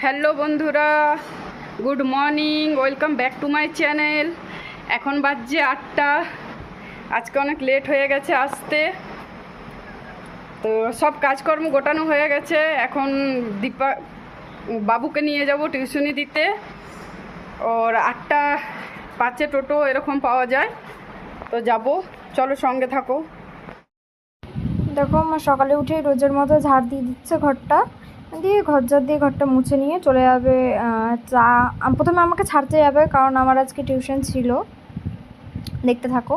Hello বন্ধুরা, good morning, welcome back to my channel. এখন বাজছে 8টা। আজকে অনেক লেট হয়ে গেছে আসতে, তো সব কাজকর্ম গোটানো হয়ে গেছে। এখন বাবুকে নিয়ে যাব টিউশনি দিতে। ওর 8:05 টোটো এরকম পাওয়া যায়, তো যাব, চলো সঙ্গে থাকো। দেখো আমার সকালে উঠে রোজের মতো ঝাড় দিয়ে দিচ্ছে ঘরটা, দিয়ে ঘর ঝাড় দিয়ে ঘরটা মুছে নিয়ে চলে যাবে চা। প্রথমে আমাকে ছাড়তে যাবে কারণ আমার আজকে টিউশন ছিল। দেখতে থাকো।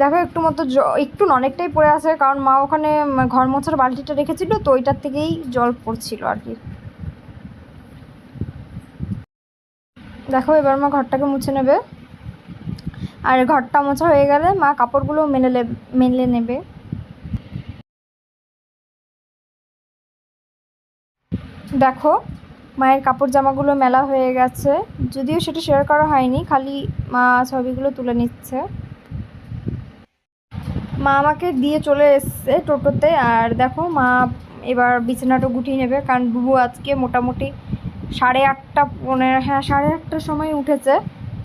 দেখো একটু মতো একটু অনেকটাই পড়ে আছে, কারণ মা ওখানে ঘর মোছার বালতিটা রেখেছিল, তো ওইটার থেকেই জল পড়ছিল আর কি। দেখো এবার মা ঘরটাকে মুছে নেবে, আর ঘরটা মোছা হয়ে গেলে মা কাপড়গুলো মেলে নেবে। দেখো মায়ের কাপড় জামাগুলো মেলা হয়ে গেছে, যদিও সেটা শেয়ার করা হয়নি, খালি মা ছবিগুলো তুলে নিচ্ছে। মা আমাকে দিয়ে চলে এসছে টোটোতে, আর দেখো মা এবার বিছানাটা গুটিয়ে নেবে, কারণ বুবু আজকে মোটামুটি 8:30 হ্যাঁ 8:30টার সময় উঠেছে।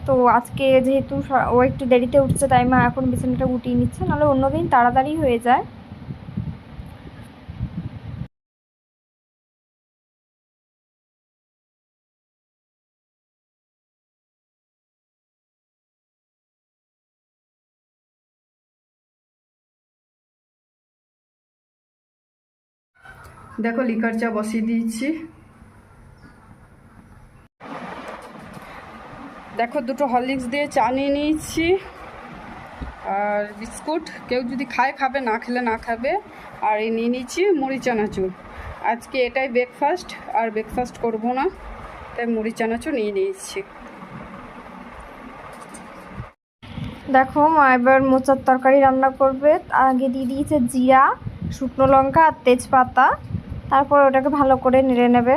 তো আজকে যেহেতু ও একটু দেরিতে উঠছে, তাই মা এখন বিছানাটা গুটিয়ে নিচ্ছে, নাহলে অন্যদিন তাড়াতাড়ি হয়ে যায়। দেখো লিকার চা বসিয়ে দিয়েছি। দেখো দুটো হরলিক্স দিয়ে চা নিয়ে নিয়েছি, আর বিস্কুট, কেউ যদি খায় খাবে, না খেলে না খাবে। আর এই নিয়ে নিয়েছি মুড়ি চানাচুর। আজকে এটাই ব্রেকফাস্ট, আর ব্রেকফাস্ট করবো না, তাই মুড়ি চানাচুর নিয়ে নিয়েছি। দেখো মা এবার মোচার তরকারি রান্না করবে। তার আগে দিয়ে দিয়েছে জিরা, শুকনো লঙ্কা আর তেজপাতা, তারপর ওটাকে ভালো করে নেড়ে নেবে।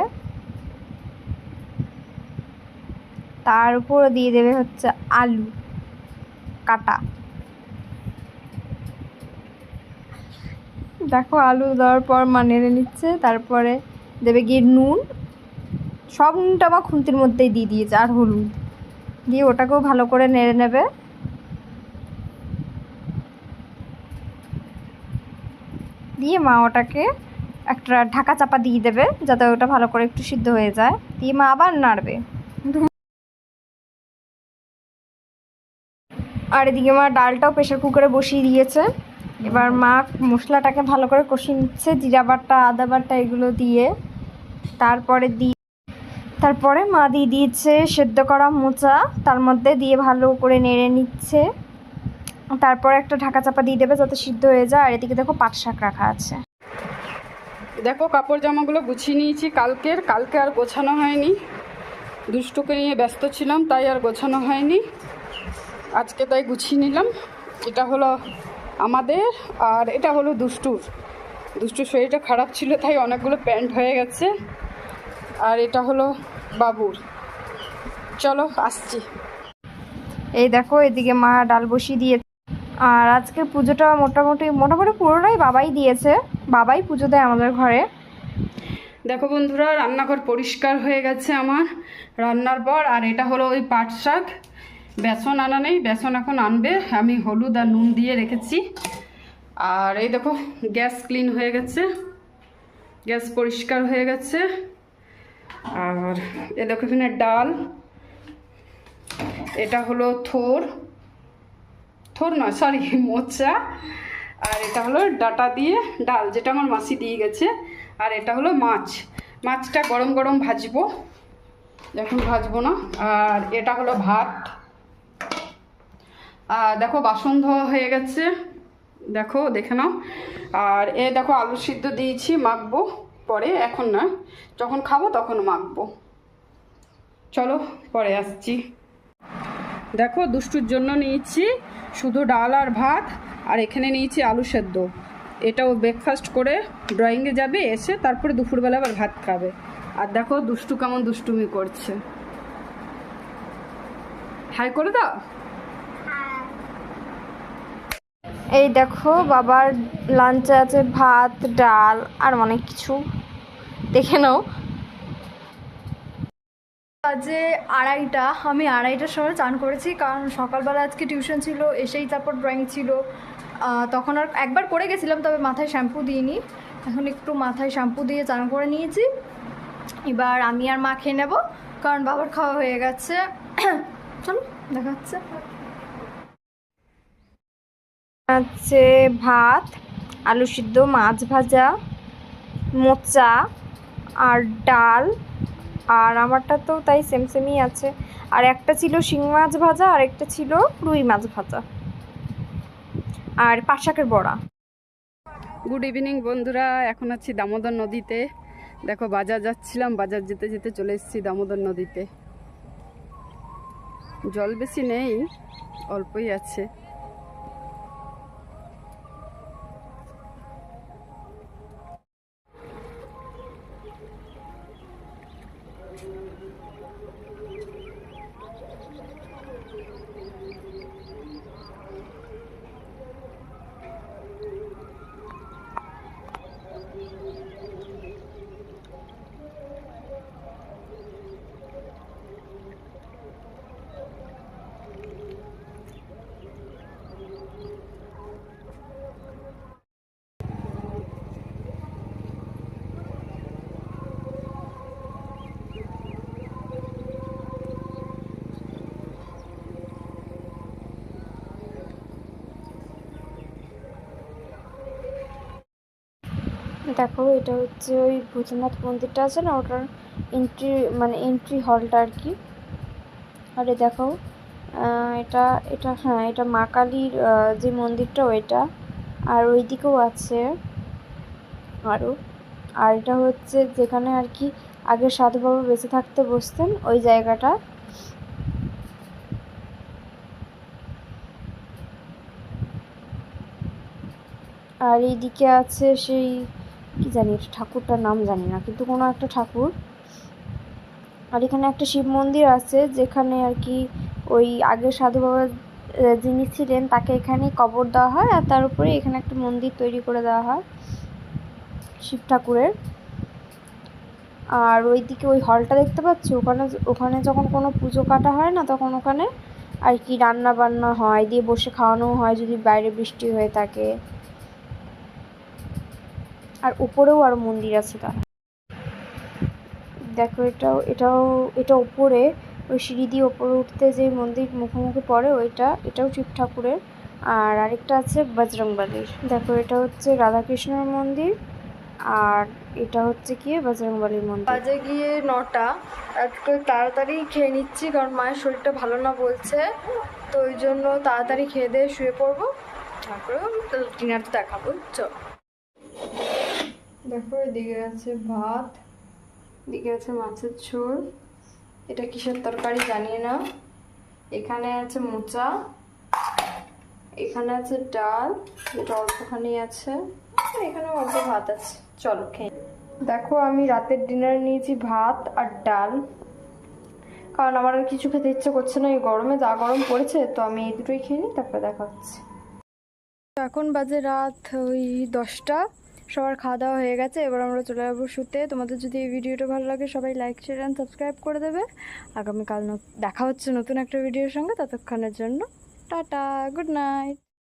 তার উপর দিয়ে দেবে হচ্ছে আলু কাটা। দেখো আলু দেওয়ার পর মা নেড়ে নিচ্ছে, তারপরে দেবে গিয়ে নুন। সব নুনটা আমার খুন্তির মধ্যেই দিয়ে দিয়েছে, আর হলুদ দিয়ে ওটাকেও ভালো করে নেড়ে নেবে। দিয়ে মা ওটাকে একটা ঢাকা চাপা দিয়ে দেবে, যাতে ওটা ভালো করে একটু সিদ্ধ হয়ে যায়। দিয়ে মা আবার নাড়বে। আর এদিকে মা ডালটাও প্রেশার কুকারে বসিয়ে দিয়েছে। এবার মা মশলাটাকে ভালো করে কষিয়ে নিচ্ছে, জিরা বাটা, আদা বাটা এগুলো দিয়ে। তারপরে মা দিয়ে দিয়েছে সেদ্ধ করা মোচা, তার মধ্যে দিয়ে ভালো করে নেড়ে নিচ্ছে। তারপর একটা ঢাকা চাপা দিয়ে দেবে যাতে সিদ্ধ হয়ে যায়। আর এদিকে দেখো পাট শাক রাখা আছে। দেখো কাপড় জামাগুলো গুছিয়ে নিয়েছি কালকে আর গোছানো হয়নি, দুষ্টুকে নিয়ে ব্যস্ত ছিলাম, তাই আর গোছানো হয়নি। আজকে তাই গুছিয়ে নিলাম। এটা হলো আমাদের, আর এটা হলো দুষ্টুর শরীরটা খারাপ ছিল, তাই অনেকগুলো প্যান্ট হয়ে গেছে। আর এটা হলো বাবুর। চলো আসছি। এই দেখো এদিকে মা ডাল বসিয়ে দিয়েছে। আর আজকের পুজোটা মোটামুটি পুরোটাই বাবাই দিয়েছে, বাবাই পুজো দেয় আমাদের ঘরে। দেখো বন্ধুরা, রান্নাঘর পরিষ্কার হয়ে গেছে আমার রান্নার পর। আর এটা হলো ওই পাট শাক, বেসন আনা নেই, বেসন এখন আনবে। আমি হলুদ আর নুন দিয়ে রেখেছি। আর এই দেখো গ্যাস ক্লিন হয়ে গেছে, গ্যাস পরিষ্কার হয়ে গেছে। আর এ দেখো এখানে ডাল, এটা হলো থোর নয় সরি মোচা। আর এটা হলো ডাটা দিয়ে ডাল, যেটা আমার মাসি দিয়ে গেছে। আর এটা হলো মাছটা গরম গরম ভাজবো, এখন ভাজবো না। আর এটা হলো ভাত। আর দেখো বাসন ধোয়া হয়ে গেছে, দেখো দেখে নাও। আর দেখো আলু সিদ্ধ দিয়েছি, মাখবো পরে, এখন না, যখন খাবো তখন মাখবো। চলো পরে আসছি। দেখো দুষ্টুর জন্য নিয়েছি শুধু ডাল আর ভাত, আর এখানে নিয়েছি আলু সেদ্ধ। এটাও ব্রেকফাস্ট করে ড্রয়িংয়ে যাবে, এসে তারপরে দুপুরবেলা আবার ভাত খাবে। আর দেখো দুষ্টু কেমন দুষ্টুমি করছে, হাই করে দাও। এই দেখো বাবার লাঞ্চে আছে ভাত, ডাল আর অনেক কিছু, দেখে নাও। বাজে 2:30, আমি 2:30টার সময় চান করেছি, কারণ সকালবেলা আজকে টিউশন ছিল, এসেই তারপর ড্রয়িং ছিল। তখন আর একবার করে গেছিলাম, তবে মাথায় শ্যাম্পু দিইনি। এখন একটু মাথায় শ্যাম্পু দিয়ে চান করে নিয়েছি। এবার আমি আর মা খেয়ে নেবো, কারণ বাবার খাওয়া হয়ে গেছে। চলো দেখা হচ্ছে। আছে ভাত, আলু সিদ্ধ, মাছ ভাজা, মোচা আর ডাল। আর আমারটা তো তাই সেম সেমই আছে। আর একটা ছিল শিং মাছ ভাজা, আর একটা ছিল রুই মাছ ভাজা, আর পাট শাকের বড়া। গুড ইভিনিং বন্ধুরা, এখন আছি দামোদর নদীতে। দেখো বাজার যাচ্ছিলাম, বাজার যেতে যেতে চলে এসেছি দামোদর নদীতে। জল বেশি নেই, অল্পই আছে। দেখো এটা হচ্ছে ওই ভূতনাথ মন্দিরটা আছে না, ওটার এন্ট্রি, মানে এন্ট্রি হলটা আর কি। আরে দেখো এটা এটা হ্যাঁ, এটা মা কালীর যে মন্দিরটা ওইটা। আর ওই দিকেও আছে আরও। আর এটা হচ্ছে যেখানে আর কি আগে সাধু বাবা বেঁচে থাকতে বসতেন, ওই জায়গাটা। আর এইদিকে আছে সেই কি জানি ঠাকুরটার নাম জানি না, কিন্তু কোনো একটা ঠাকুর। আর এখানে একটা শিব মন্দির আছে, যেখানে আর কি ওই আগের সাধু বাবা যিনি ছিলেন তাকে এখানে কবর দেওয়া হয়, আর তার উপরে এখানে একটা মন্দির তৈরি করে দেওয়া হয় শিব ঠাকুরের। আর ওইদিকে ওই হলটা দেখতে পাচ্ছ, ওখানে ওখানে যখন কোনো পুজো কাটা হয় না, তখন ওখানে আর কি রান্না বান্না হয়, দিয়ে বসে খাওয়ানো হয় যদি বাইরে বৃষ্টি হয়ে থাকে। আর উপরেও আরও মন্দির আছে। তার দেখো এটা উপরে ওই সিঁড়ি দিয়ে ওপরে উঠতে যে মন্দির মুখোমুখি পড়ে এটাও শিব ঠাকুরের। আর আরেকটা আছে বজরংবলীর। দেখো এটা হচ্ছে রাধাকৃষ্ণের মন্দির, আর এটা হচ্ছে গিয়ে বজরংবলীর মন্দির। বাজে গিয়ে 9টা। আজকে তাড়াতাড়ি খেয়ে নিচ্ছি, কারণ মায়ের শরীরটা ভালো না বলছে, তো ওই জন্য তাড়াতাড়ি খেয়ে দিয়ে শুয়ে পড়বো, তারপরে ডিনার দেখাবো। চল দেখো এদিকে আছে ভাত, এদিকে আছে মাছের ঝোল, এটা কিসের তরকারি জানি না। এখানে আছে মোচা, এখানে আছে ডাল, যেটা অল্পখানি আছে, এখানে অল্প ভাত আছে। চলো খেয়ে। দেখো আমি রাতের ডিনার নিয়েছি ভাত আর ডাল, কারণ আমার আর কিছু খেতে ইচ্ছে করছে না, এই গরমে যা গরম পড়েছে, তো আমি এই দুটোই খেয়ে নিই, তারপরে দেখা হচ্ছে। এখন বাজে রাত ওই 10টা, সবার খাওয়া দাওয়া হয়ে গেছে, এবার আমরা চলে যাবো শুতে। তোমাদের যদি এই ভিডিওটা ভালো লাগে সবাই লাইক শেয়ার অ্যান্ড সাবস্ক্রাইব করে দেবে। আগামীকাল দেখা হচ্ছে নতুন একটা ভিডিওর সঙ্গে, ততক্ষণের জন্য টাটা, গুড নাইট।